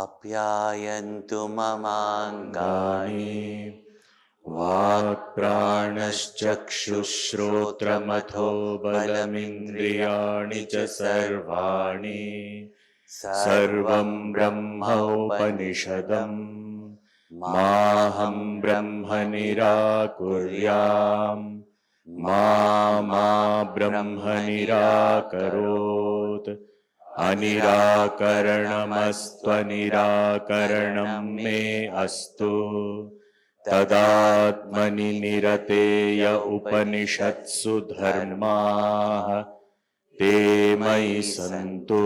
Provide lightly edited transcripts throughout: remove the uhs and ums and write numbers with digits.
आप्यायन्तु ममाङ्गानि वाक्प्राणश्चक्षुश्रोत्रमथो बलमिन्द्रियाणि च सर्वाणि सर्वं ब्रह्मोपनिषदम् माहं ब्रह्म निराकुर्याम् मा ब्रह्म निराकरोत् अनिराकरणमस्त्वनिराकरणं मे अस्तु तदात्मनि निरतेय उपनिषत्सु धर्माः ते मयि सन्तु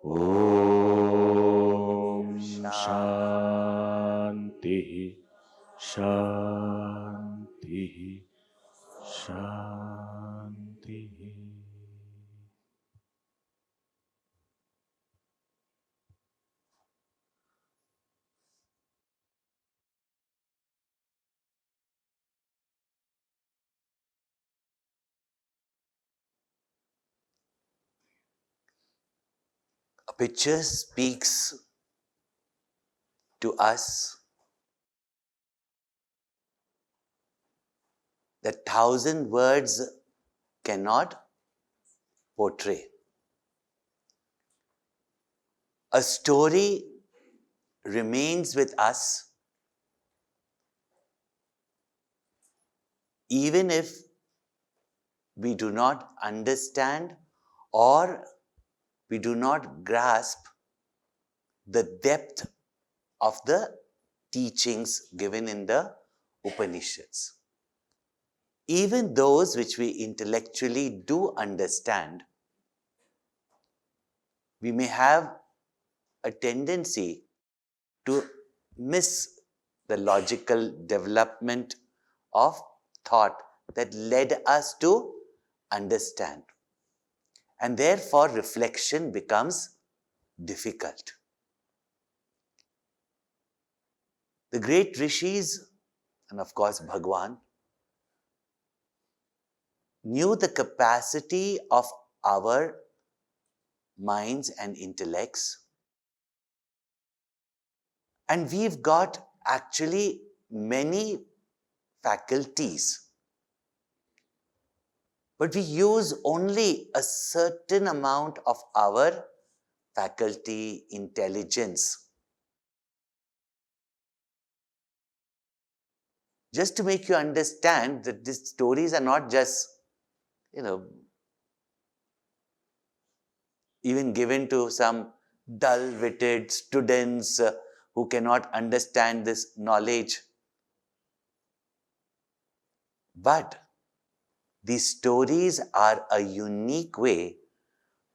ॐ शान्तिः शान्तिः शान्तिः. A picture speaks to us that 1,000 words cannot portray. A story remains with us even if we do not understand or we do not grasp the depth of the teachings given in the Upanishads. Even those which we intellectually do understand, we may have a tendency to miss the logical development of thought that led us to understand. And therefore, reflection becomes difficult. The great rishis, and of course Bhagwan, knew the capacity of our minds and intellects. And we've got actually many faculties. But we use only a certain amount of our faculty, intelligence. Just to make you understand that these stories are not just, even given to some dull-witted students who cannot understand this knowledge. But these stories are a unique way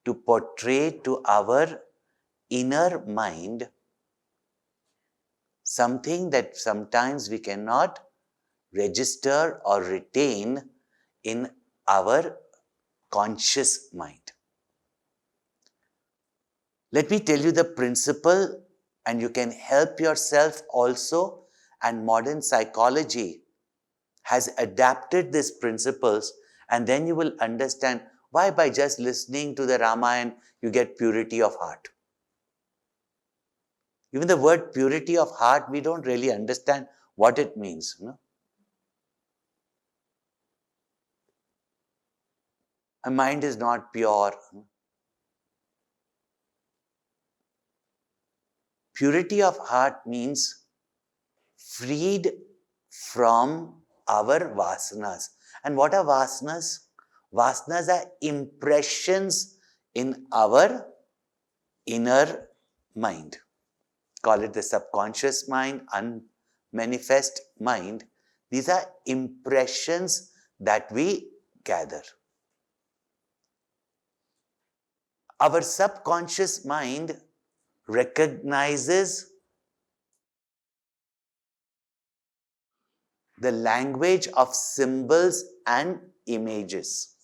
to portray to our inner mind something that sometimes we cannot register or retain in our conscious mind. Let me tell you the principle, and you can help yourself also, and modern psychology has adapted these principles, and then you will understand why by just listening to the Ramayana you get purity of heart. Even the word purity of heart, we don't really understand what it means. A mind is not pure. Purity of heart means freed from our vasanas. And what are vasanas? Vasanas are impressions in our inner mind. call it the subconscious mind, unmanifest mind. These are impressions that we gather. Our subconscious mind recognizes the language of symbols and images.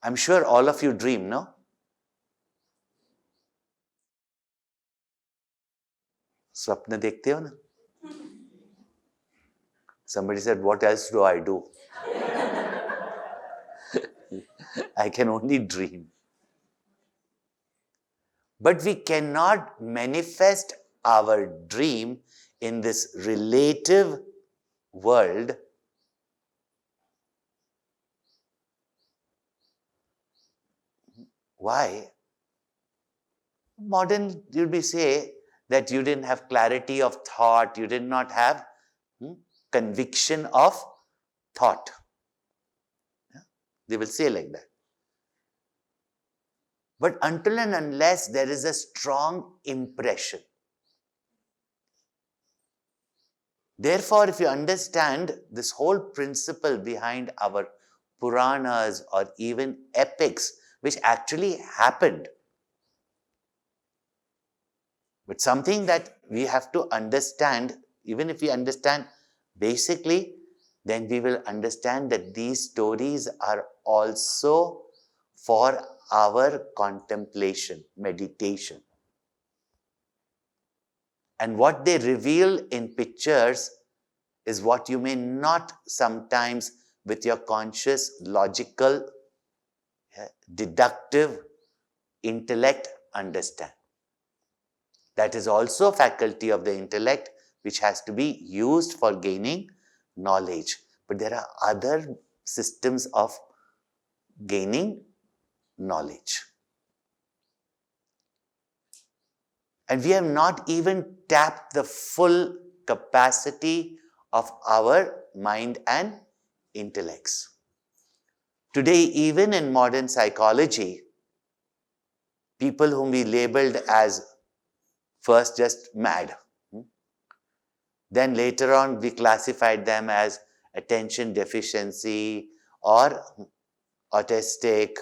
I'm sure all of you dream, no? Swapna dekhte ho na? Somebody said, what else do I do? I can only dream. But we cannot manifest our dream in this relative world Why? Modern, you'd be say that you didn't have clarity of thought, you did not have conviction of thought. Yeah? They will say like that. But until and unless there is a strong impression. Therefore, if you understand this whole principle behind our Puranas or even epics, which actually happened, but something that we have to understand, even if we understand basically, then we will understand that these stories are also for our contemplation, meditation. And what they reveal in pictures is what you may not sometimes with your conscious, logical, deductive intellect understand. That is also a faculty of the intellect which has to be used for gaining knowledge. But there are other systems of gaining knowledge. And we have not even tapped the full capacity of our mind and intellects. Today, even in modern psychology, people whom we labeled as first just mad, then later on we classified them as attention deficiency or autistic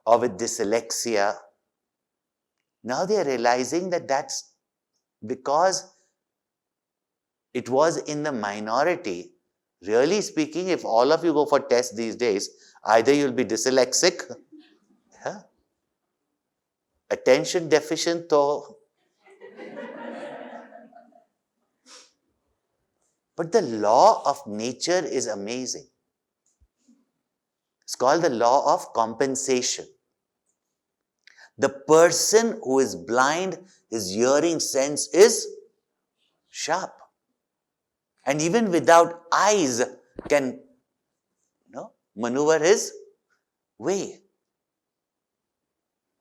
or with dyslexia. Now they are realizing that that's because it was in the minority. Really speaking, if all of you go for tests these days, either you'll be dyslexic, attention deficient, but the law of nature is amazing. It's called the law of compensation. The person who is blind, his hearing sense is sharp. And even without eyes can maneuver his way,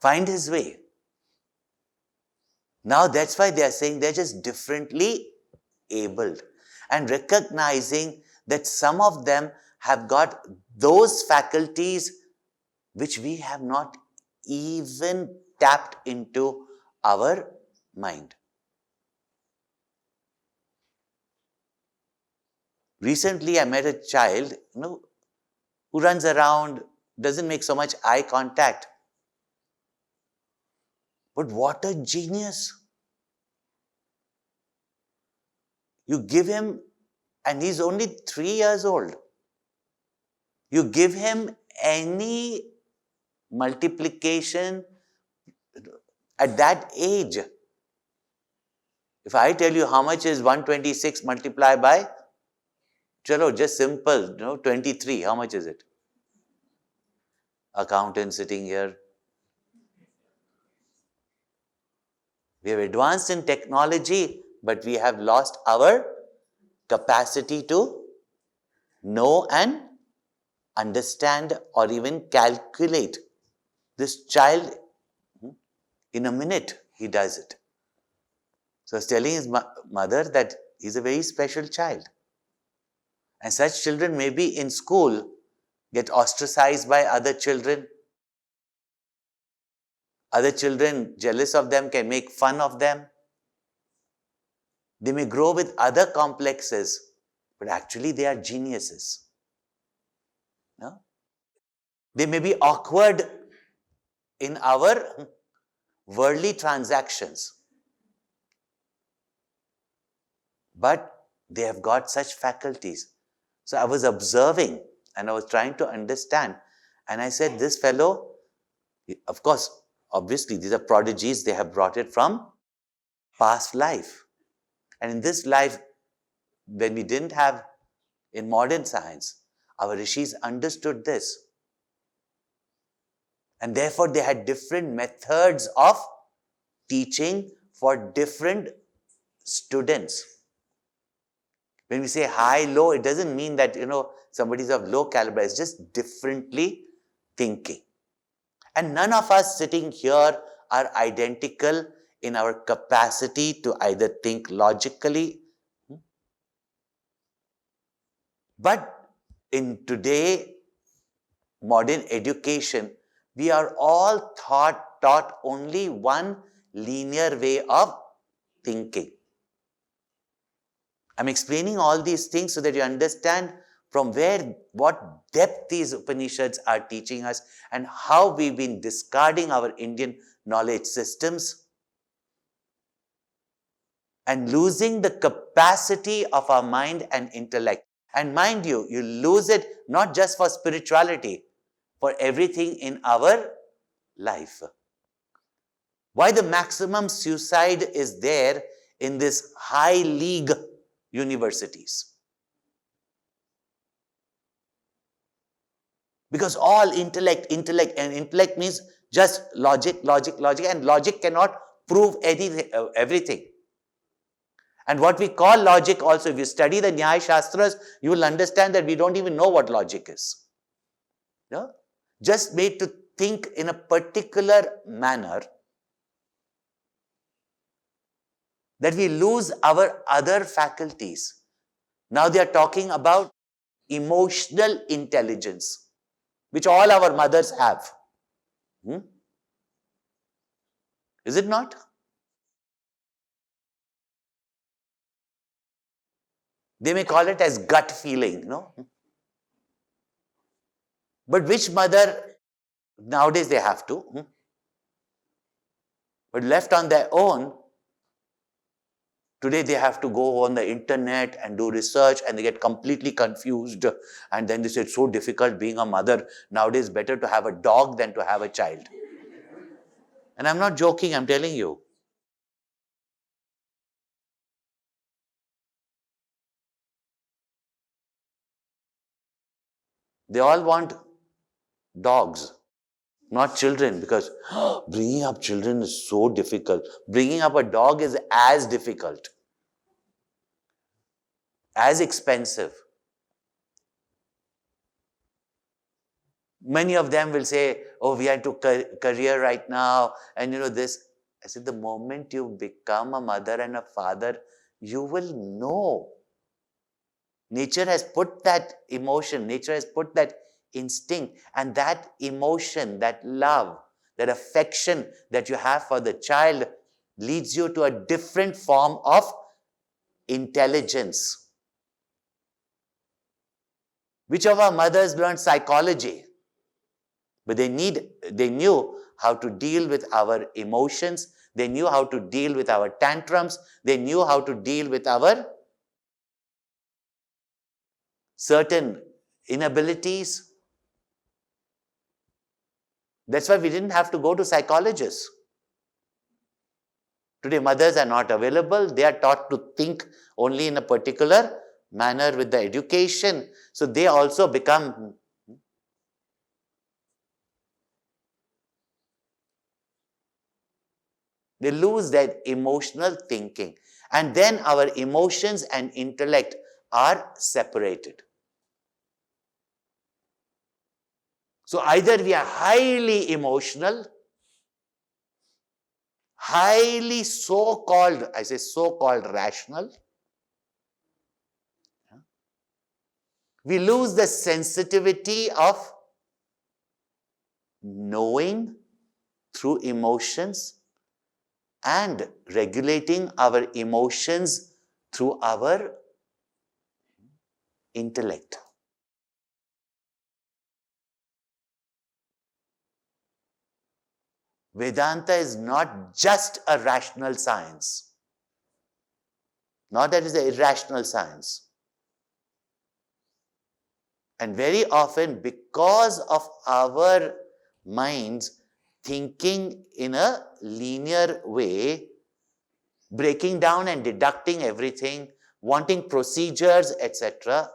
find his way. Now that's why they are saying they're just differently abled and recognizing that some of them have got those faculties which we have not even tapped into our mind. Recently, I met a child, who runs around, doesn't make so much eye contact. But what a genius. You give him, and he's only 3 years old. You give him any multiplication at that age. If I tell you how much is 126 multiplied by, just simple, 23, how much is it? Accountant sitting here. We have advanced in technology, but we have lost our capacity to know and understand or even calculate. This child, in a minute, he does it. So I was telling his mother that he's a very special child. And such children may be in school, get ostracized by other children. Other children, jealous of them, can make fun of them. They may grow with other complexes, but actually they are geniuses. No? They may be awkward in our worldly transactions, but they have got such faculties. So I was observing and I was trying to understand, and I said, this fellow, of course, obviously these are prodigies, they have brought it from past life. And in this life, when we didn't have, in modern science, our rishis understood this. And therefore they had different methods of teaching for different students. When we say high, low, it doesn't mean that, somebody's of low caliber. It's just differently thinking. And none of us sitting here are identical in our capacity to either think logically. But in today, modern education, we are all taught only one linear way of thinking. I'm explaining all these things so that you understand from what depth these Upanishads are teaching us and how we've been discarding our Indian knowledge systems and losing the capacity of our mind and intellect. And mind you, you lose it not just for spirituality, for everything in our life. Why the maximum suicide is there in this high league universities? Because all intellect, and intellect means just logic, and logic cannot prove everything. And what we call logic also, if you study the Nyaya Shastras, you will understand that we don't even know what logic is. Yeah? Just made to think in a particular manner that we lose our other faculties. Now they are talking about emotional intelligence, which all our mothers have. Is it not? They may call it as gut feeling, no? But which mother, nowadays they have to, but left on their own, today they have to go on the internet and do research and they get completely confused, and then they say it's so difficult being a mother. Nowadays better to have a dog than to have a child. And I'm not joking, I'm telling you. They all want dogs, not children, because bringing up children is so difficult. Bringing up a dog is as difficult, as expensive. Many of them will say, oh, we are into career right now, and this. I said, the moment you become a mother and a father, you will know. Nature has put that emotion, nature has put that instinct, and that emotion, that love, that affection that you have for the child leads you to a different form of intelligence. Which of our mothers learned psychology? But they knew how to deal with our emotions. They knew how to deal with our tantrums. They knew how to deal with our certain inabilities. That's why we didn't have to go to psychologists. Today, mothers are not available. They are taught to think only in a particular manner with the education. So they also become they lose that emotional thinking. And then our emotions and intellect are separated. So either we are highly emotional, highly so-called rational. We lose the sensitivity of knowing through emotions and regulating our emotions through our intellect. Vedanta is not just a rational science. Not that it's an irrational science. And very often, because of our minds thinking in a linear way, breaking down and deducting everything, wanting procedures, etc.,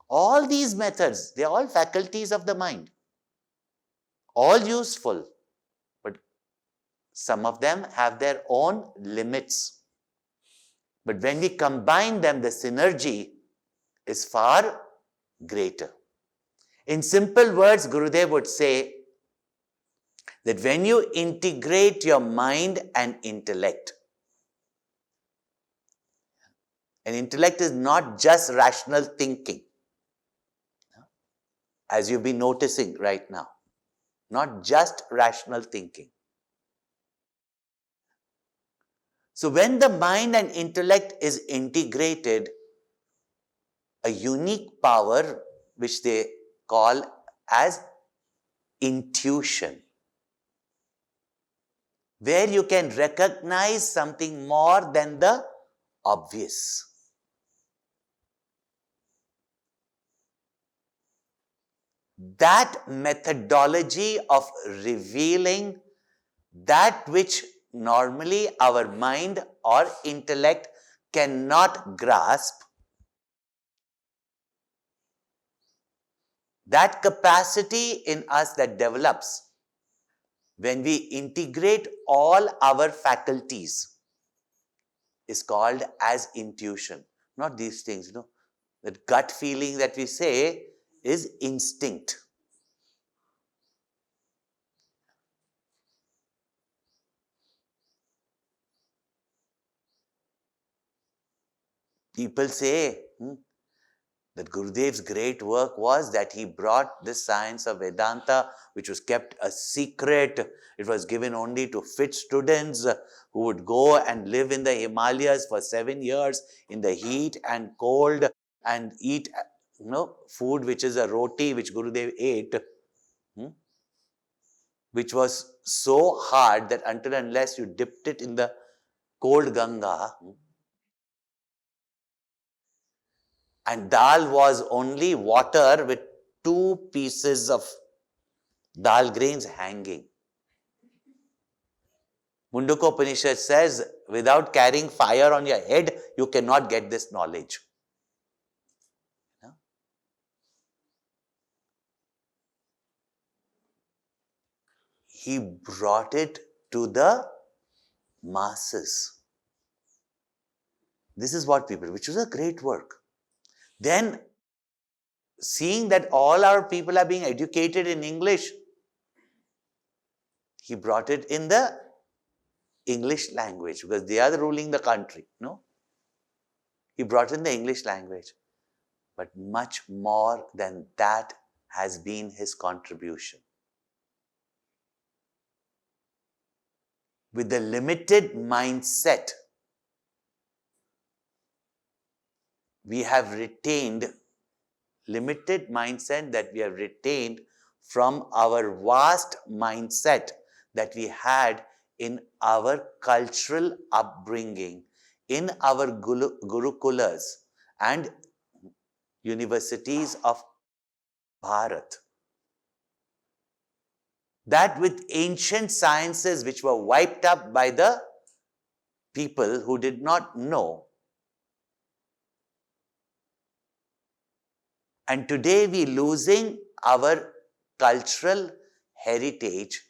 all these methods, they are all faculties of the mind. All useful. But some of them have their own limits. But when we combine them, the synergy is far greater. In simple words, Gurudev would say that when you integrate your mind and intellect, and intellect is not just rational thinking, as you've been noticing right now, not just rational thinking. So when the mind and intellect is integrated, a unique power which they call as intuition, where you can recognize something more than the obvious. That methodology of revealing that which normally our mind or intellect cannot grasp, that capacity in us that develops when we integrate all our faculties is called as intuition. Not these things, that gut feeling that we say is instinct. People say that Gurudev's great work was that he brought this science of Vedanta, which was kept a secret. It was given only to fit students who would go and live in the Himalayas for 7 years in the heat and cold and eat food which is a roti which Gurudev ate, which was so hard that until and unless you dipped it in the cold Ganga, and dal was only water with 2 pieces of dal grains hanging. Kenopanishad says, without carrying fire on your head, you cannot get this knowledge. He brought it to the masses. This is what people, which was a great work. Then, seeing that all our people are being educated in English, he brought it in the English language because they are ruling the country. He brought in the English language. But much more than that has been his contribution. With the limited mindset, we have retained, limited mindset that we have retained from our vast mindset that we had in our cultural upbringing, in our gurukulas and universities of Bharat. That with ancient sciences which were wiped up by the people who did not know. And today we losing our cultural heritage,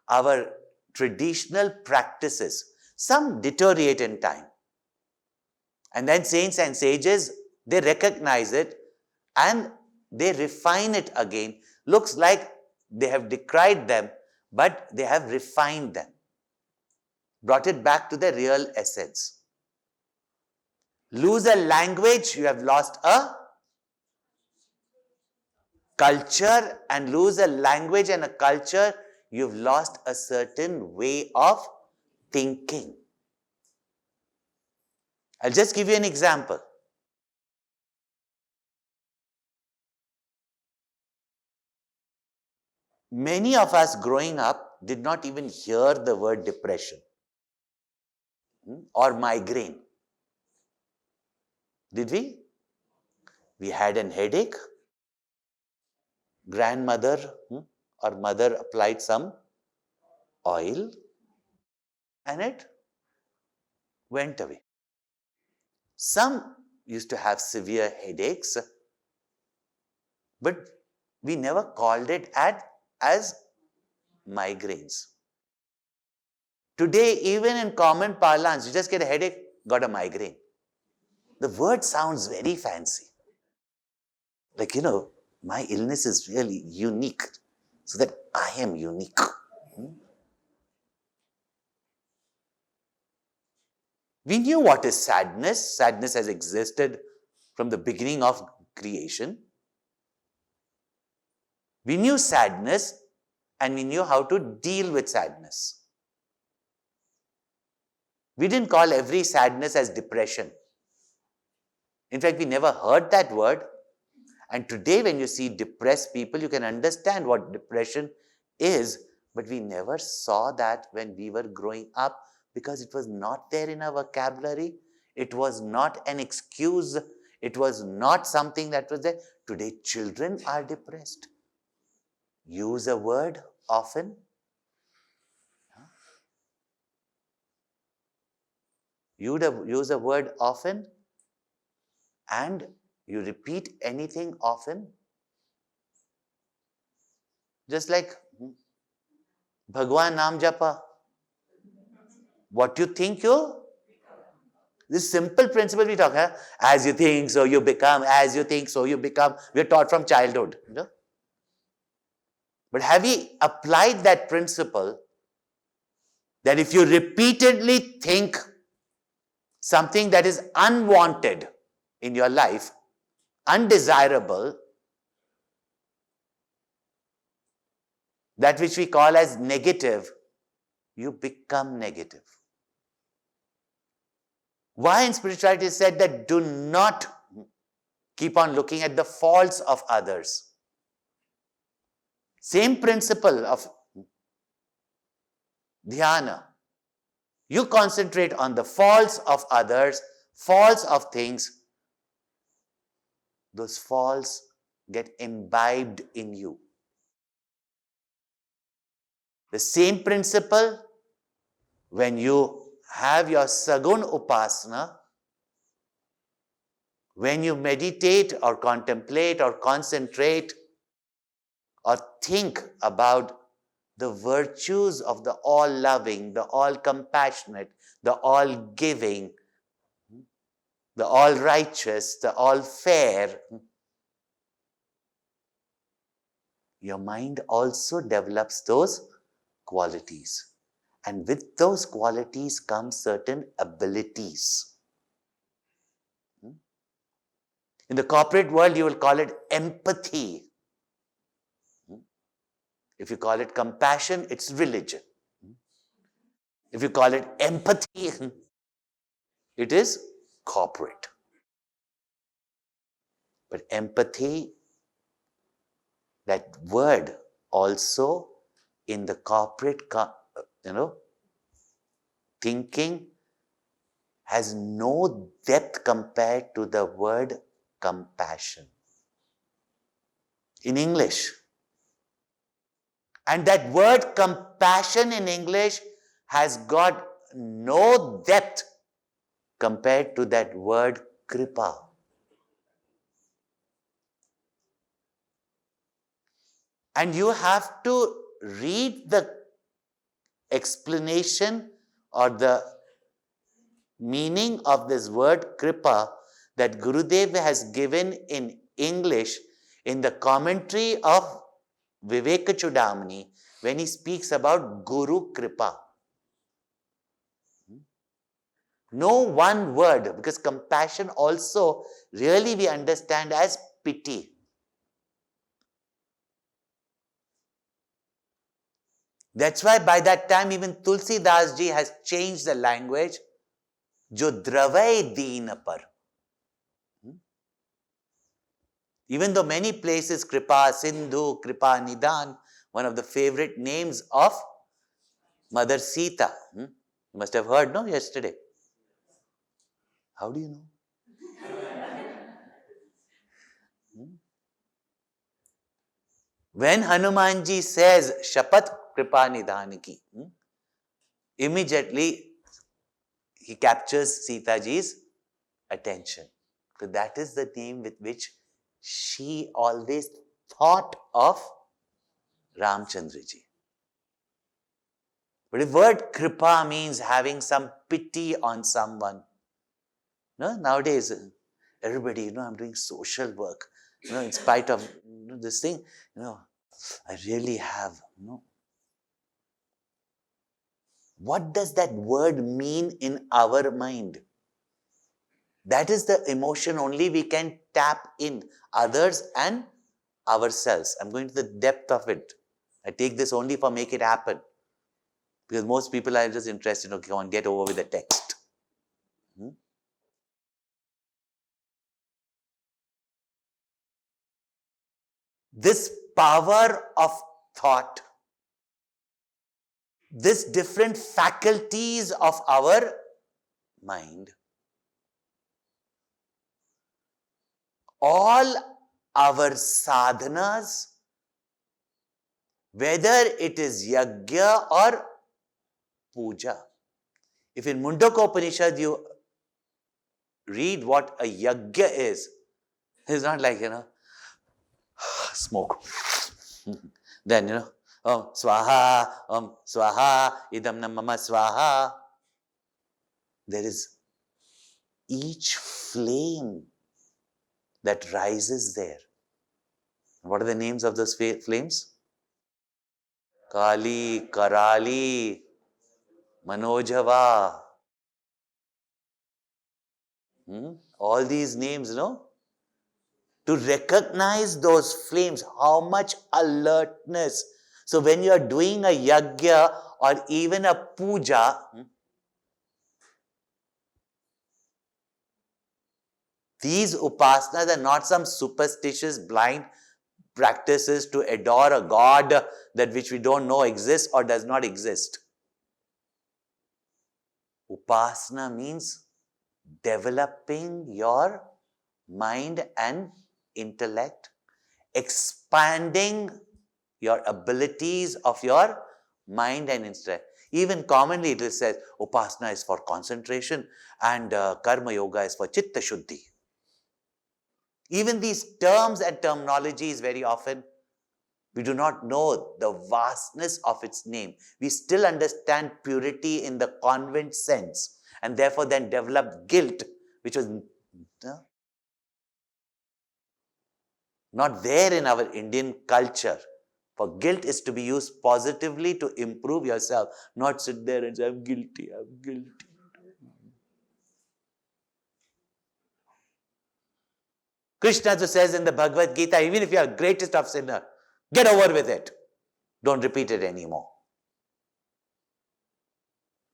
our traditional practices. Some deteriorate in time. And then saints and sages, they recognize it and they refine it again. Looks like they have decried them, but they have refined them. Brought it back to the real essence. Lose a language, you have lost a culture, and lose a language and a culture, you've lost a certain way of thinking. I'll just give you an example. Many of us growing up did not even hear the word depression or migraine. Did we? We had an headache. Grandmother or mother applied some oil and it went away. Some used to have severe headaches, but we never called it as migraines. Today, even in common parlance, you just get a headache, got a migraine. The word sounds very fancy. Like, my illness is really unique, so that I am unique. We knew what is sadness. Sadness has existed from the beginning of creation. We knew sadness and we knew how to deal with sadness. We didn't call every sadness as depression. In fact, we never heard that word. And today when you see depressed people, you can understand what depression is. But we never saw that when we were growing up because it was not there in our vocabulary. It was not an excuse. It was not something that was there. Today, children are depressed. Use a word often. Use a word often and you repeat anything often. Just like Bhagwan Naam Japa. What you think you? This simple principle we talk, as you think, so you become, as you think, so you become. We are taught from childhood. But have we applied that principle that if you repeatedly think something that is unwanted in your life, undesirable, that which we call as negative, you become negative. Why in spirituality is said that do not keep on looking at the faults of others. Same principle of dhyana. You concentrate on the faults of others, faults of things. Those faults get imbibed in you. The same principle when you have your sagun upasana, when you meditate or contemplate or concentrate or think about the virtues of the all-loving, the all-compassionate, the all-giving, the all-righteous, the all-fair, your mind also develops those qualities. And with those qualities come certain abilities. In the corporate world, you will call it empathy. If you call it compassion, it's religion. If you call it empathy, it is corporate. But empathy, that word also in the corporate, thinking has no depth compared to the word compassion in English. And that word compassion in English has got no depth compared to that word kripa. And you have to read the explanation or the meaning of this word kripa that Gurudev has given in English in the commentary of Viveka-Chudamani when he speaks about Guru Kripa. No one word, because compassion also really we understand as pity. That's why by that time even Tulsi Das ji has changed the language. Jo dravai deen par. Even though many places, Kripa Sindhu, Kripa Nidan, one of the favorite names of Mother Sita. You must have heard, no, yesterday. How do you know? When Hanumanji says, Shapat Kripa Nidan ki, immediately he captures Sita ji's attention. So that is the name with which she always thought of Ramchandra ji. But the word Kripa means having some pity on someone. No, nowadays, everybody, I'm doing social work. In spite of this thing, I really have, What does that word mean in our mind? That is the emotion only we can tap in others and ourselves. I'm going to the depth of it. I take this only for make it happen. Because most people are just interested, okay, come on, get over with the text. This power of thought, this different faculties of our mind, all our sadhanas, whether it is yajna or puja. If in Mundokopanishad you read what a yajna is, it's not like, smoke. Then, swaha, swaha, idam namama swaha. There is each flame that rises there. What are the names of those flames? Kali, Karali, Manojava. All these names, To recognize those flames, how much alertness. So when you are doing a yajna or even a puja, these upasanas are not some superstitious blind practices to adore a god that which we don't know exists or does not exist. Upasana means developing your mind and intellect, expanding your abilities of your mind and intellect. Even commonly it says upasana is for concentration and karma yoga is for chitta shuddhi. Even these terms and terminologies very often, we do not know the vastness of its name. We still understand purity in the convent sense and therefore then develop guilt, which was not there in our Indian culture. For guilt is to be used positively to improve yourself, not sit there and say, I'm guilty, I'm guilty. Krishna says in the Bhagavad Gita, even if you are the greatest of sinners, get over with it. Don't repeat it anymore.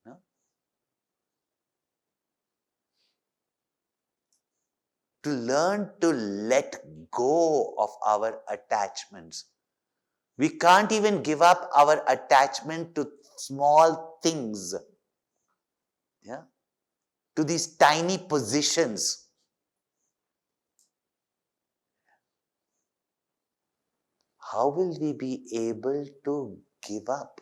No? To learn to let go of our attachments. We can't even give up our attachment to small things. To these tiny positions. How will we be able to give up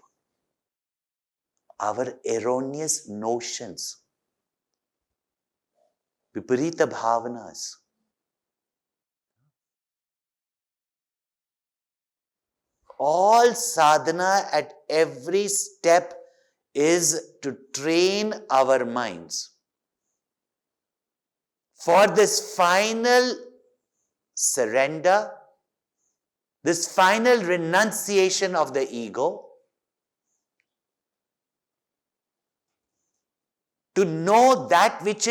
our erroneous notions, viparita bhavanas? All sadhana at every step is to train our minds for this final surrender, this final renunciation of the ego, to know that which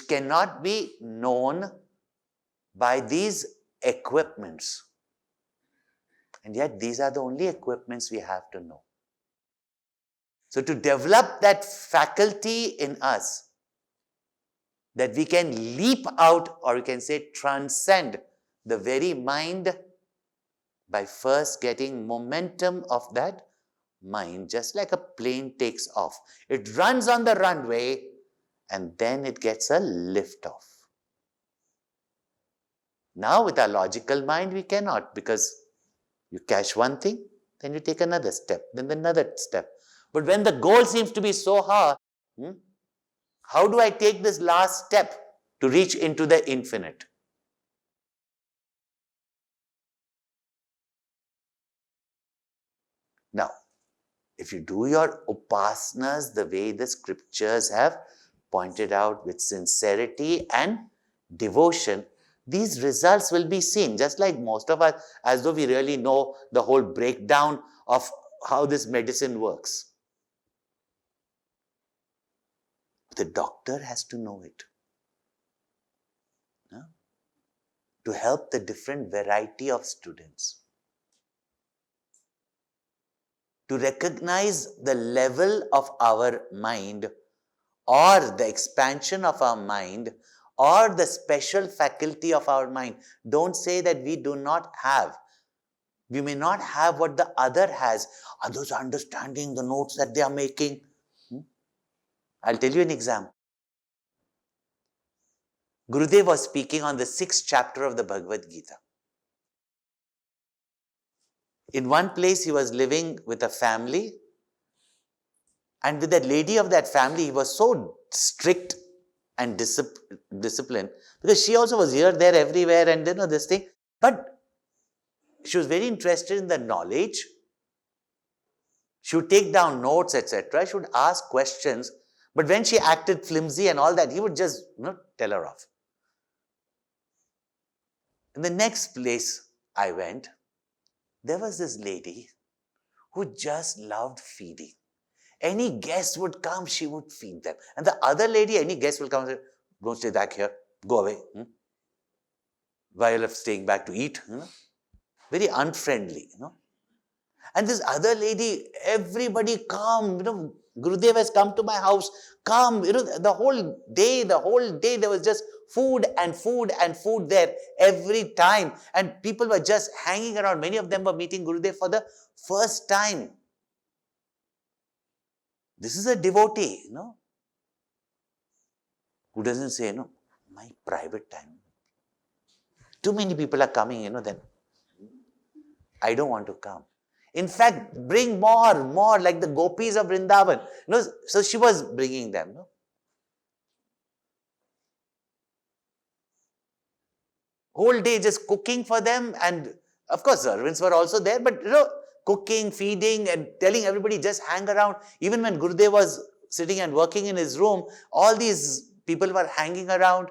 cannot be known by these equipments. And yet these are the only equipments we have to know. So to develop that faculty in us, that we can leap out, or you can say transcend the very mind by first getting momentum of that mind, just like a plane takes off. It runs on the runway and then it gets a lift off. Now with our logical mind we cannot, because you catch one thing, then you take another step, then another step. But when the goal seems to be so hard, how do I take this last step to reach into the infinite? Now, if you do your upasanas the way the scriptures have pointed out, with sincerity and devotion, these results will be seen, just like most of us, as though we really know the whole breakdown of how this medicine works. The doctor has to know it, to help the different variety of students, to recognize the level of our mind, or the expansion of our mind, or the special faculty of our mind. Don't say that we do not have. We may not have what the other has. Others are understanding the notes that they are making. I'll tell you an example. Gurudev was speaking on the 6th chapter of the Bhagavad Gita. In one place he was living with a family, and with that lady of that family he was so strict and disciplined, because she also was here, there, everywhere, and this thing. But she was very interested in the knowledge. She would take down notes, etc. She would ask questions. But when she acted flimsy and all that, he would just tell her off. In the next place I went, there was this lady who just loved feeding. Any guest would come, she would feed them. And the other lady, any guest will come and say, don't stay back here, go away. While of staying back to eat. Very unfriendly. And this other lady, everybody come, Gurudev has come to my house, come, the whole day there was just food and food and food there every time. And people were just hanging around. Many of them were meeting Gurudev for the first time. This is a devotee, who doesn't say, my private time. Too many people are coming, then I don't want to come. In fact, bring more, like the gopis of Vrindavan. So she was bringing them. Whole day just cooking for them, and of course servants were also there, but cooking, feeding, and telling everybody just hang around. Even when Gurudev was sitting and working in his room, all these people were hanging around.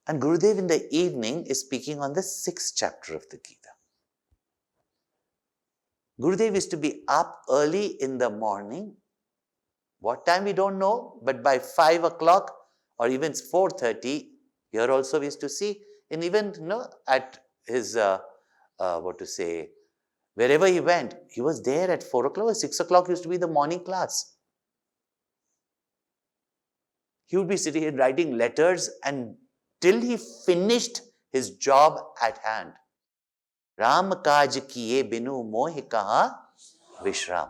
And Gurudev in the evening is speaking on the 6th chapter of the Gita. Gurudev is to be up early in the morning. What time we don't know, but by 5 o'clock or even 4:30, here also we used to see, and even at his wherever he went, he was there at 4 o'clock or 6 o'clock used to be the morning class. He would be sitting here writing letters and till he finished his job at hand. Ram kaj kiye binu mohi kaha vishram.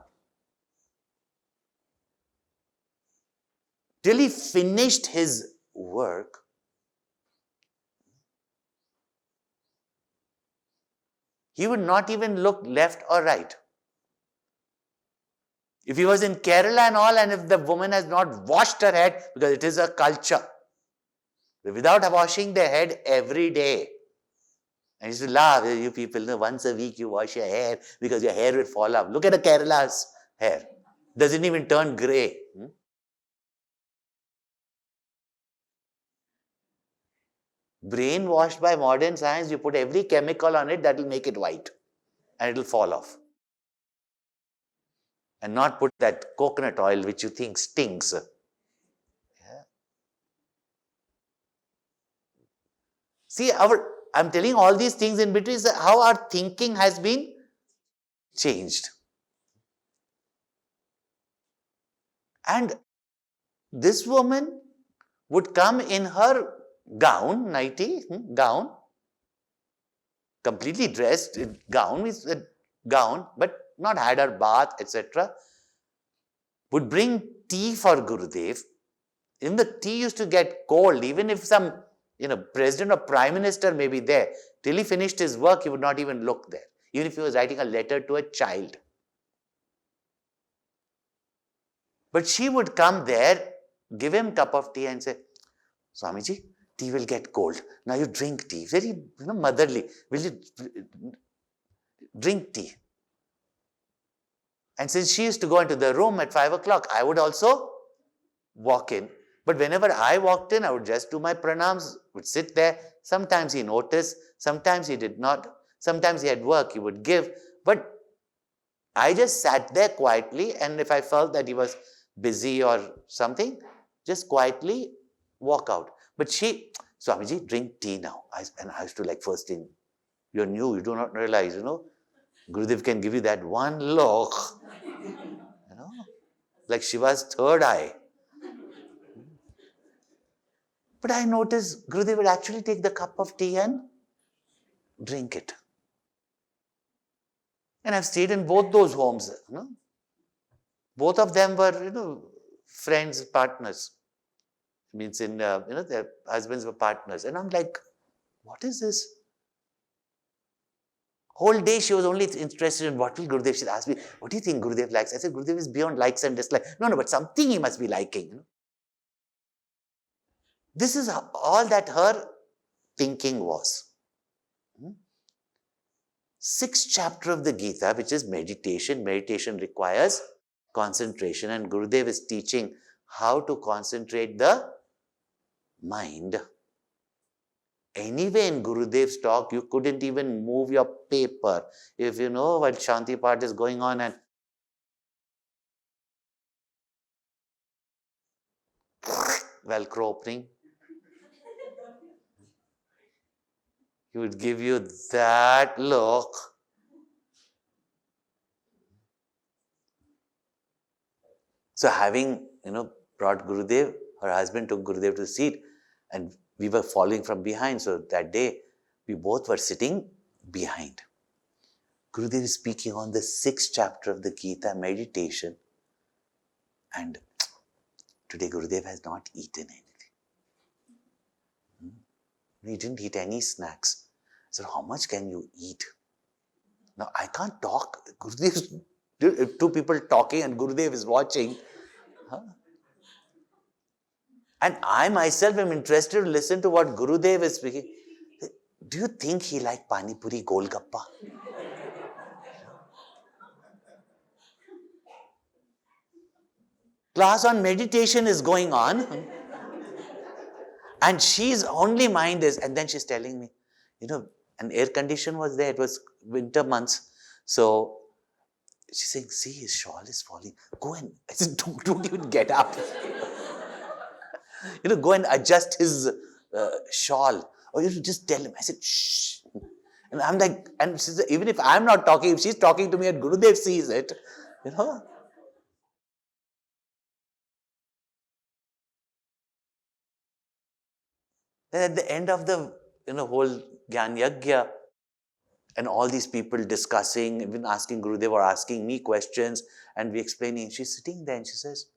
Till he finished his work, he would not even look left or right. If he was in Kerala and all, and if the woman has not washed her head, because it is a culture, without washing their head every day. And he used to laugh, you people, once a week you wash your hair because your hair will fall off. Look at the Kerala's hair. Doesn't even turn grey. Brainwashed by modern science, you put every chemical on it that will make it white and it will fall off. And not put that coconut oil which you think stinks. Yeah. See, our I'm telling all these things in between, is how our thinking has been changed. And this woman would come in her gown, nightie, gown, completely dressed, gown is a gown, but not had her bath, etc. Would bring tea for Gurudev. Even the tea used to get cold, even if some, president or prime minister may be there. Till he finished his work, he would not even look there. Even if he was writing a letter to a child. But she would come there, give him a cup of tea and say, Swamiji, tea will get cold. Now you drink tea. Very motherly. Will you drink tea? And since she used to go into the room at 5 o'clock, I would also walk in. But whenever I walked in, I would just do my pranams, would sit there. Sometimes he noticed, sometimes he did not. Sometimes he had work, he would give. But I just sat there quietly, and if I felt that he was busy or something, just quietly walk out. But she, Swamiji, drink tea now. And I used to first thing, you're new, you do not realize, Gurudev can give you that one look, like Shiva's third eye. But I noticed Gurudev would actually take the cup of tea and drink it. And I've stayed in both those homes. Both of them were, friends, partners. Means their husbands were partners. And I'm like, what is this? Whole day she was only interested in what will Gurudev. She asked me, what do you think Gurudev likes? I said, Gurudev is beyond likes and dislikes. No, but something he must be liking. This is all that her thinking was. 6th chapter of the Gita, which is meditation. Meditation requires concentration, and Gurudev is teaching how to concentrate the mind. Anyway, in Gurudev's talk, you couldn't even move your paper. If while Shanti Part is going on and Velcro opening, he would give you that look. So having, brought Gurudev, her husband took Gurudev to the seat, and we were following from behind. So that day, we both were sitting behind. Gurudev is speaking on the 6th chapter of the Gita, meditation. And today Gurudev has not eaten anything. He didn't eat any snacks. I said, how much can you eat? Now, I can't talk. Two people talking and Gurudev is watching. And I myself am interested to listen to what Gurudev is speaking. Do you think he liked Pani Puri Golgappa? Class on meditation is going on. And she's only mind is, and then she's telling me, an air condition was there. It was winter months. So she's saying, see, his shawl is falling. Go and, I said, don't even get up. Go and adjust his shawl. Or you just tell him. I said, shh. And I'm like, and she said, even if I'm not talking, if she's talking to me and Gurudev sees it, Then at the end of the whole Gyan Yagya, and all these people discussing, even asking Gurudev or asking me questions, and we explaining, she's sitting there and she says,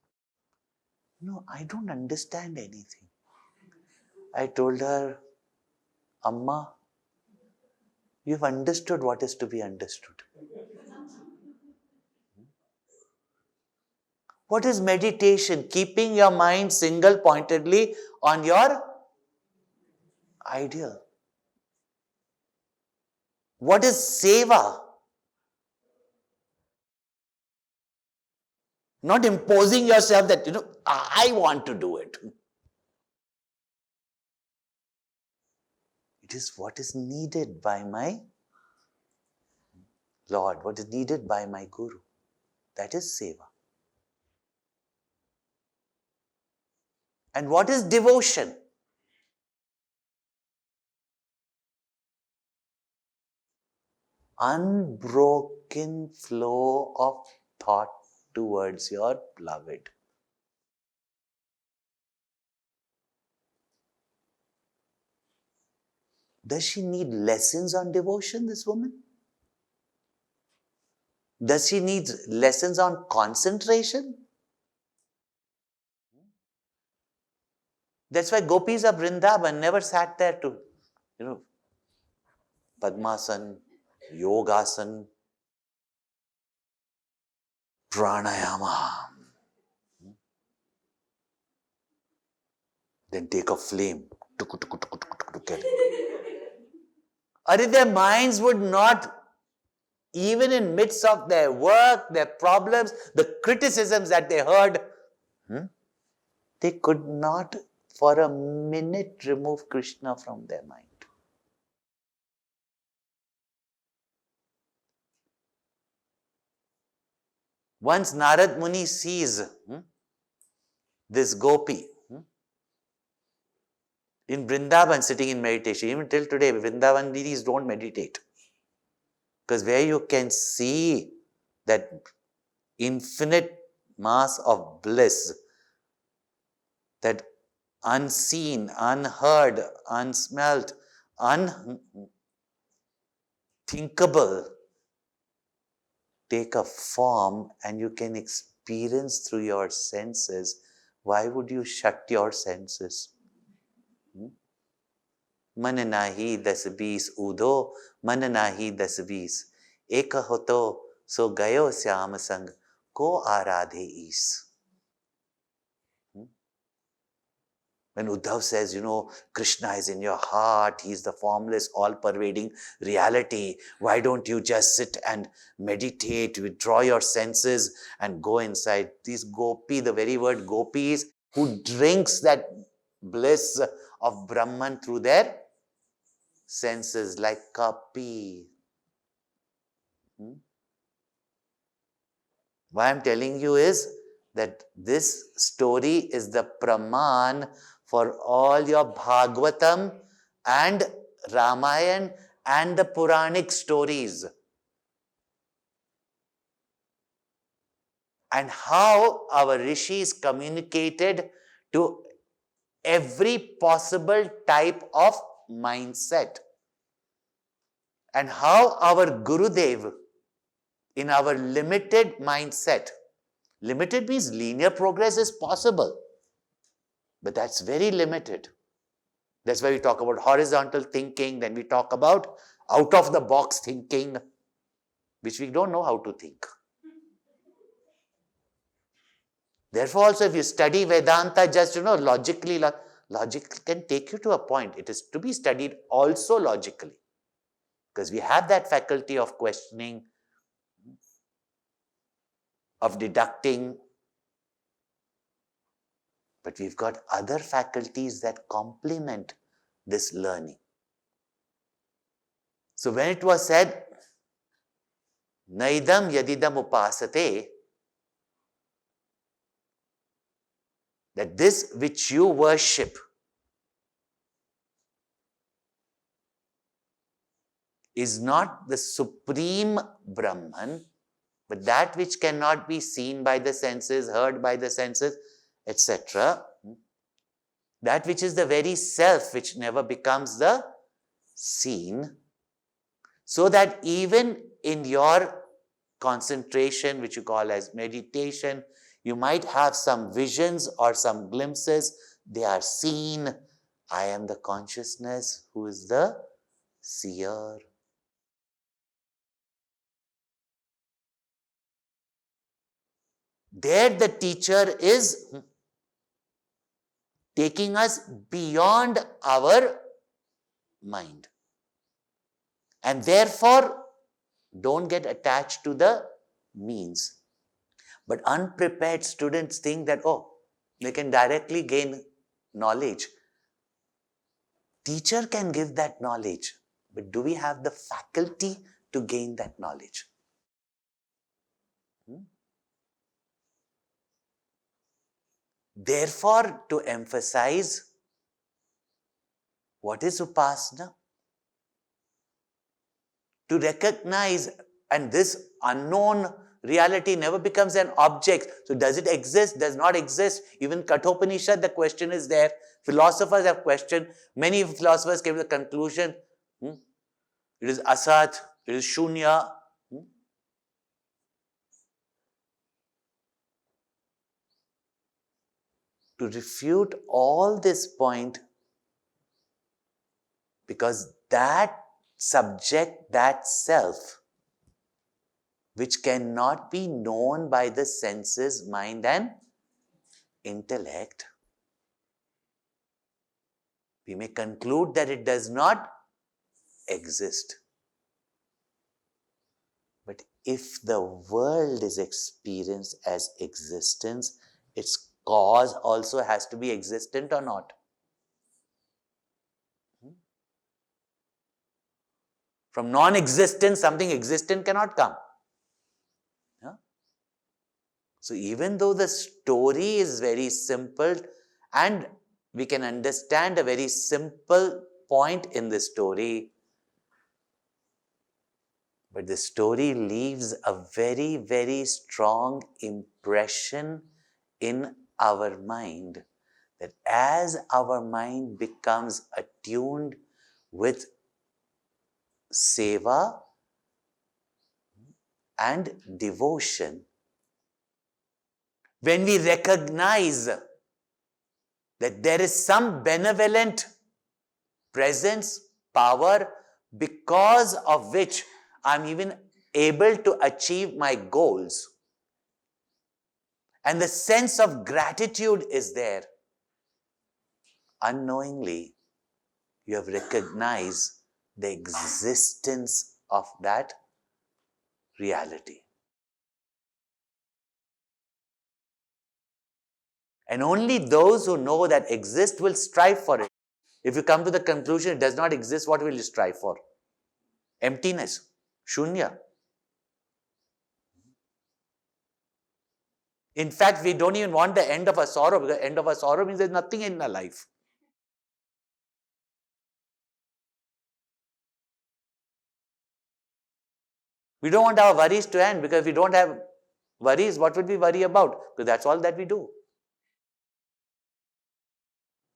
no, I don't understand anything. I told her, Amma, you've understood what is to be understood. What is meditation? Keeping your mind single-pointedly on your ideal. What is seva? Not imposing yourself that, I want to do it. It is what is needed by my Lord, what is needed by my Guru. That is seva. And what is devotion? unbroken flow of thought towards your beloved. Does she need lessons on devotion, this woman? Does she need lessons on concentration? That's why gopis of Vrindavan never sat there to, Padmasan, Yogasan, Pranayama. Then take a flame. Their minds would not, even in midst of their work, their problems, the criticisms that they heard, they could not for a minute remove Krishna from their mind. Once Narad Muni sees this gopi in Vrindavan sitting in meditation, even till today, Vrindavan Didis don't meditate. Because where you can see that infinite mass of bliss, that unseen, unheard, unsmelt, unthinkable, take a form and you can experience through your senses. Why would you shut your senses? मन नाही 10-20 ऊधो, मन नाही 10-20 एक होतो सो गयो श्याम संग को आराधे ईस. When Uddhav says, Krishna is in your heart, he is the formless, all-pervading reality. Why don't you just sit and meditate, withdraw your senses and go inside? These gopi, the very word gopi is who drinks that bliss of Brahman through their senses, like kapi. Why I'm telling you is that this story is the praman for all your Bhagavatam and Ramayana and the Puranic stories. And how our rishis communicated to every possible type of mindset. And how our Gurudev, in our limited mindset, limited means linear progress is possible, but that's very limited. That's why we talk about horizontal thinking, then we talk about out-of-the-box thinking, which we don't know how to think. Therefore, also, if you study Vedanta just, logically, logic can take you to a point. It is to be studied also logically, because we have that faculty of questioning, of deducting, but we've got other faculties that complement this learning. So when it was said, naidam yadidam upasate, that this which you worship is not the supreme Brahman, but that which cannot be seen by the senses, heard by the senses, etc. That which is the very self, which never becomes the seen, so that even in your concentration, which you call as meditation, you might have some visions or some glimpses. They are seen. I am the consciousness who is the seer. There the teacher is taking us beyond our mind. And therefore, don't get attached to the means. But unprepared students think that, they can directly gain knowledge. Teacher can give that knowledge, but do we have the faculty to gain that knowledge? Therefore, to emphasize, what is upasana? to recognize, and this unknown reality never becomes an object. So does it exist? Does not exist? Even Kenopanishad, the question is there. Philosophers have questioned. Many philosophers came to the conclusion, it is asat, it is shunya. To refute all this point, because that subject, that self, which cannot be known by the senses, mind and intellect, we may conclude that it does not exist. But if the world is experienced as existence, its cause also has to be existent or not? From non-existence, something existent cannot come. Yeah? So even though the story is very simple and we can understand a very simple point in the story, but the story leaves a very, very strong impression in our mind, that as our mind becomes attuned with seva and devotion, when we recognize that there is some benevolent presence, power, because of which I'm even able to achieve my goals, and the sense of gratitude is there, unknowingly you have recognized the existence of that reality. And only those who know that exist will strive for it. If you come to the conclusion it does not exist, what will you strive for? Emptiness, shunya. In fact, we don't even want the end of our sorrow, because the end of our sorrow means there's nothing in our life. We don't want our worries to end, because if we don't have worries, what would we worry about? Because that's all that we do.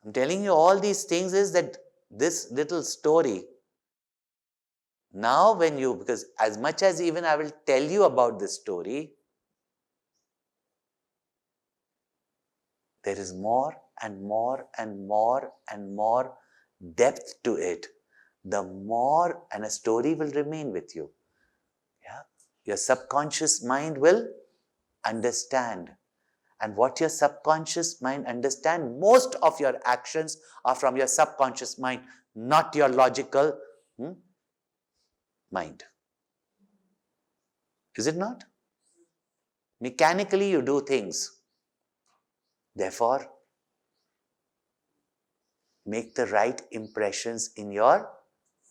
I'm telling you all these things is that this little story, now when you, because as much as even I will tell you about this story, there is more and more and more and more depth to it. The more, and a story will remain with you. Yeah? Your subconscious mind will understand. And what your subconscious mind understands, most of your actions are from your subconscious mind, not your logical mind. Is it not? Mechanically you do things. Therefore, make the right impressions in your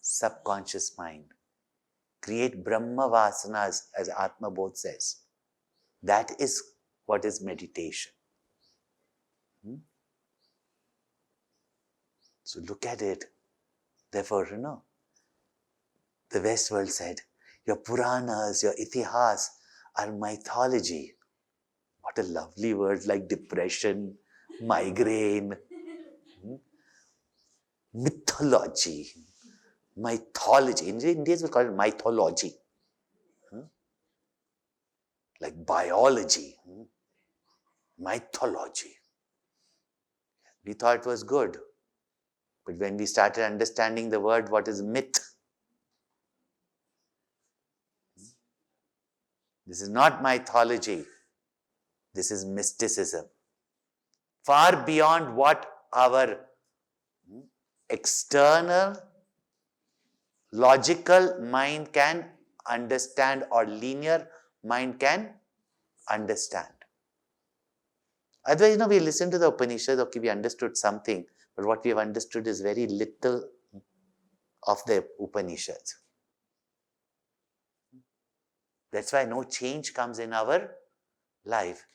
subconscious mind. Create Brahma Vasanas, as Atma Bodh says. That is what is meditation. So look at it. Therefore, the West world said, your Puranas, your Itihas are mythology. What a lovely word, like depression, migraine, mythology, mythology. Indians will call it mythology. Like biology, mythology. We thought it was good. But when we started understanding the word, what is myth? This is not mythology. This is mysticism. Far beyond what our external, logical mind can understand, or linear mind can understand. Otherwise, we listen to the Upanishads, okay, we understood something, but what we have understood is very little of the Upanishads. That's why no change comes in our life.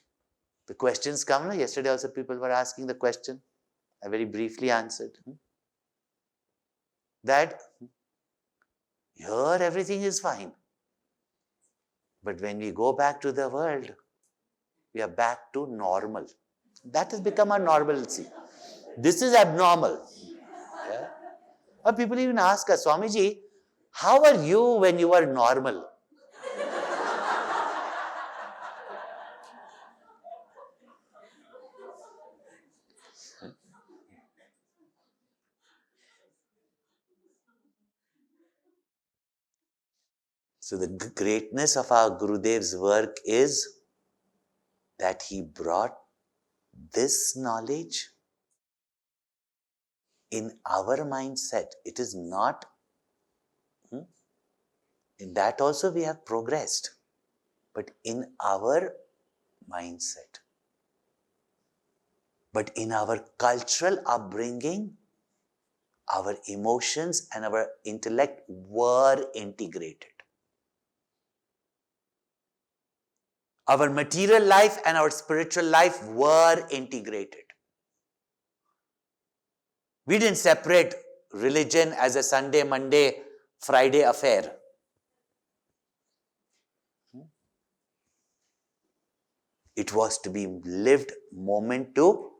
The questions come, yesterday also people were asking the question, I very briefly answered. That Here everything is fine. But when we go back to the world, we are back to normal. That has become our normalcy. This is abnormal. Yeah? Or people even ask us, Swamiji, how are you when you are normal? So the greatness of our Gurudev's work is that he brought this knowledge in our mindset. It is not, in that also we have progressed, but in our mindset. But in our cultural upbringing, our emotions and our intellect were integrated. Our material life and our spiritual life were integrated. We didn't separate religion as a Sunday, Monday, Friday affair. It was to be lived moment to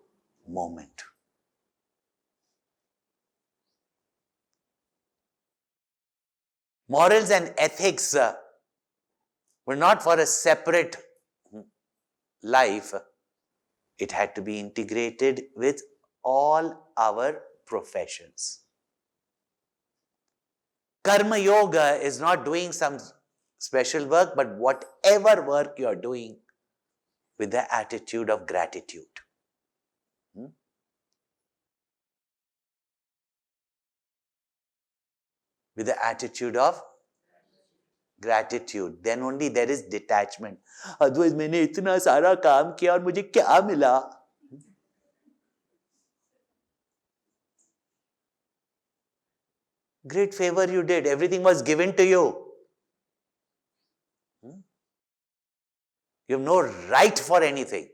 moment. Morals and ethics were not for a separate life. It had to be integrated with all our professions. Karma yoga is not doing some special work, but whatever work you are doing with the attitude of gratitude. With the attitude of gratitude, then only there is detachment. Otherwise, मैंने इतना सारा काम किया और मुझे क्या मिला? Great favor you did. Everything was given to you. You have no right for anything.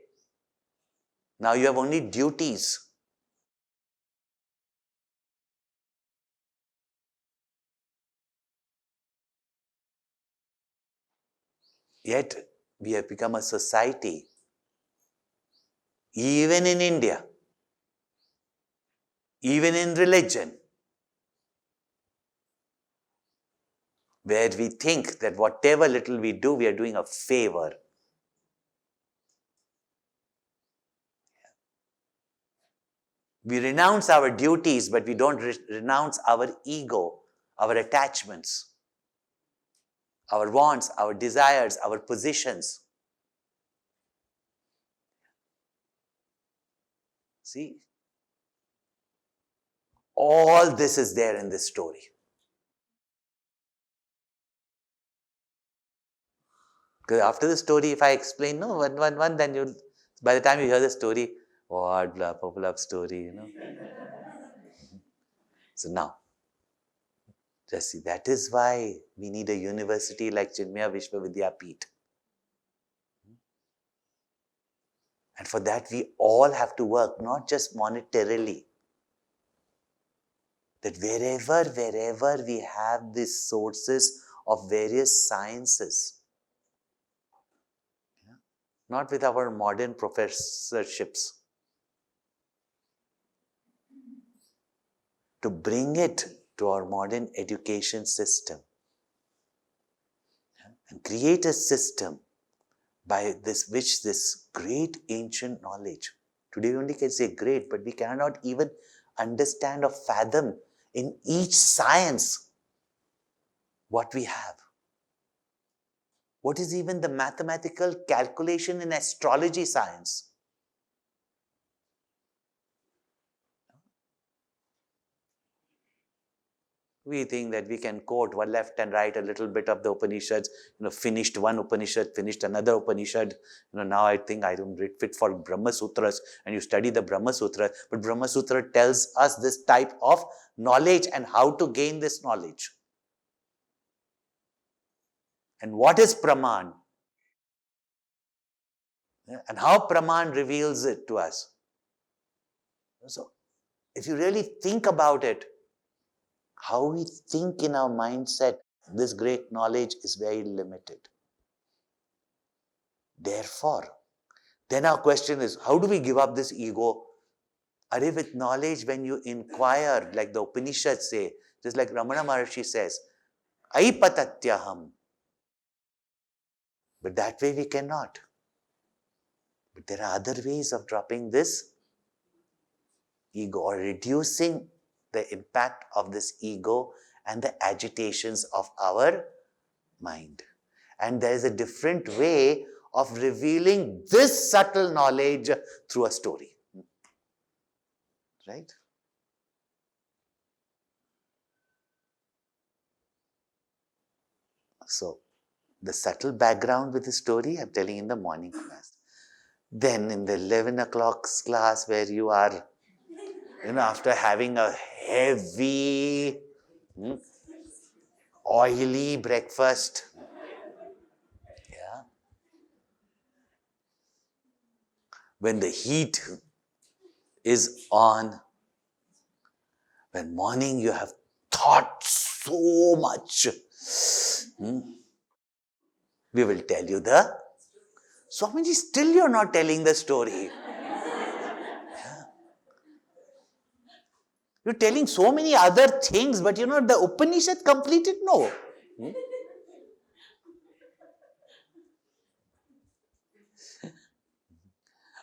Now you have only duties. Yet we have become a society, even in India, even in religion, where we think that whatever little we do, we are doing a favor. We renounce our duties, but we don't renounce our ego, our attachments, our wants, our desires, our positions. See? All this is there in this story. Because after the story, if I explain, no, one, then you'll, by the time you hear the story, what love story, So now, just see, that is why we need a university like Chinmaya Vishwavidyapeeth. And for that, we all have to work, not just monetarily. That wherever we have these sources of various sciences, not with our modern professorships, to bring it to our modern education system and create a system by which this great ancient knowledge, today we only can say great, but we cannot even understand or fathom in each science what we have. What is even the mathematical calculation in astrology science? We think that we can quote one left and right a little bit of the Upanishads, finished one Upanishad, finished another Upanishad. Now I think I don't fit for Brahma Sutras, and you study the Brahma Sutra, but Brahma Sutra tells us this type of knowledge and how to gain this knowledge. And what is Praman? And how Praman reveals it to us. So, if you really think about it, how we think in our mindset, this great knowledge is very limited. Therefore, then our question is, how do we give up this ego? With knowledge, when you inquire, like the Upanishads say, just like Ramana Maharshi says, aipatatyaham. But that way we cannot. But there are other ways of dropping this ego or reducing the impact of this ego and the agitations of our mind. And there is a different way of revealing this subtle knowledge through a story. Right? So, the subtle background with the story, I'm telling in the morning class. Then in the 11 o'clock class where you are, after having a heavy, oily breakfast, when the heat is on, when morning you have thought so much, we will tell you Swamiji, still you're not telling the story. You're telling so many other things, but the Upanishad completed? No.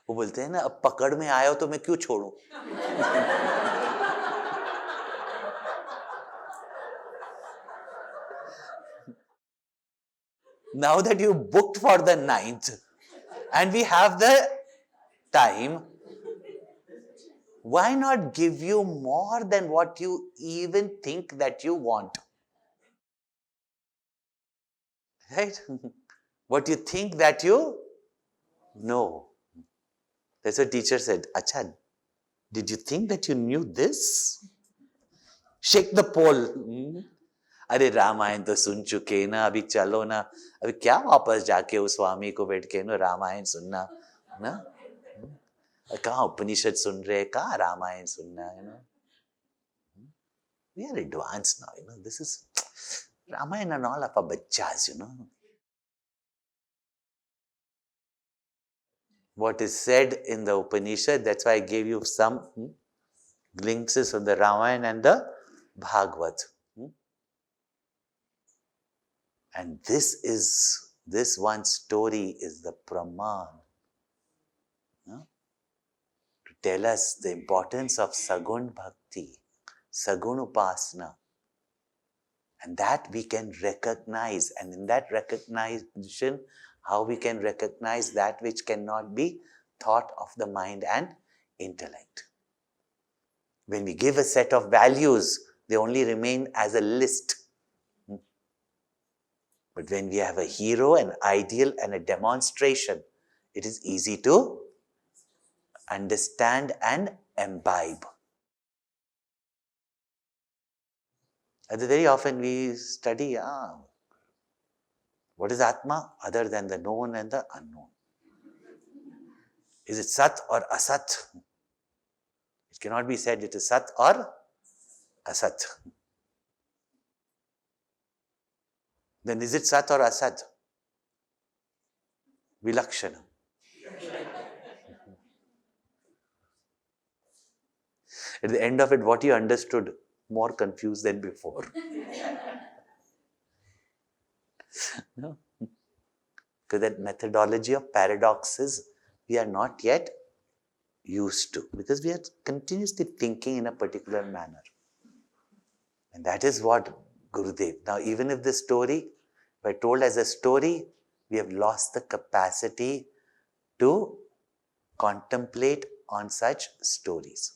वो बोलते हैं ना, अब पकड़ में आया हो तो मैं क्यों छोड़ूं? Now that you booked for the 9th and we have the time, why not give you more than what you even think that you want? Right? What you think that you know. That's what teacher said. Acha, did you think that you knew this? Shake the pole. अरे रामायण तो सुन चुके ना, अभी चलो ना, अभी क्या वापस जाके उस स्वामी को बैठ के रामायण सुनना ना, कहाँ उपनिषद सुन रहे, कहाँ रामायण सुनना, we are advanced now, this is Ramayana and all of our bachchas, what is said in the Upanishad, that's why I gave you some glimpses of the Ramayana and the Bhagavad. And this one story is the Praman to tell us the importance of Sagun Bhakti, Sagun Upasana. And that we can recognize. And in that recognition, how we can recognize that which cannot be thought of the mind and intellect. When we give a set of values, they only remain as a list. But when we have a hero, an ideal, and a demonstration, it is easy to understand and imbibe. And very often we study, what is Atma other than the known and the unknown? Is it Sat or Asat? It cannot be said it is Sat or Asat. Then is it Sat or Asat? Vilakshana. At the end of it, what you understood, more confused than before. No? Because that methodology of paradoxes, we are not yet used to. Because we are continuously thinking in a particular manner. And that is what Gurudev. Now, even if the story, if I told as a story, we have lost the capacity to contemplate on such stories.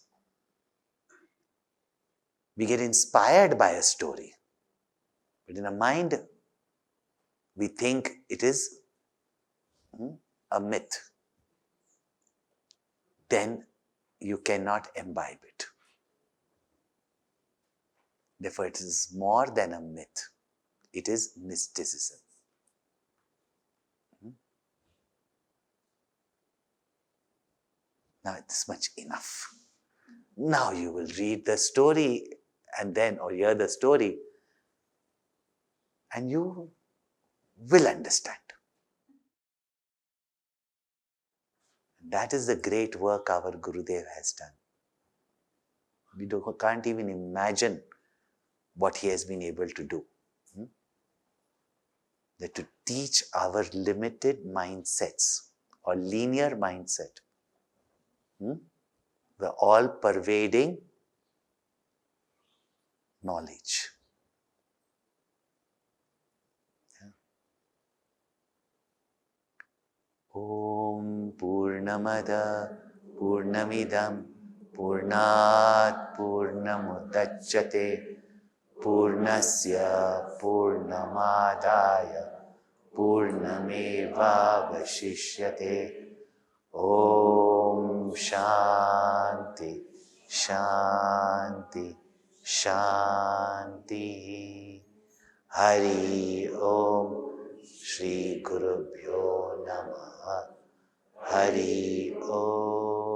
We get inspired by a story. But in a mind, we think it is a myth. Then you cannot imbibe it. Therefore, it is more than a myth. It is mysticism. Now, it is much enough. Now you will read the story and then, or hear the story. and you will understand. That is the great work our Gurudev has done. We can't even imagine what he has been able to do. That to teach our limited mindsets or linear mindset, the all-pervading knowledge. Om Purnamada Purnamidam Purnat Purnamudachyate Purnasya Purnamadaya Purnameva Vashishyate. Om Shanti Shanti Shanti. Hari Om. Shri Gurubhyo Namaha. Hari Om.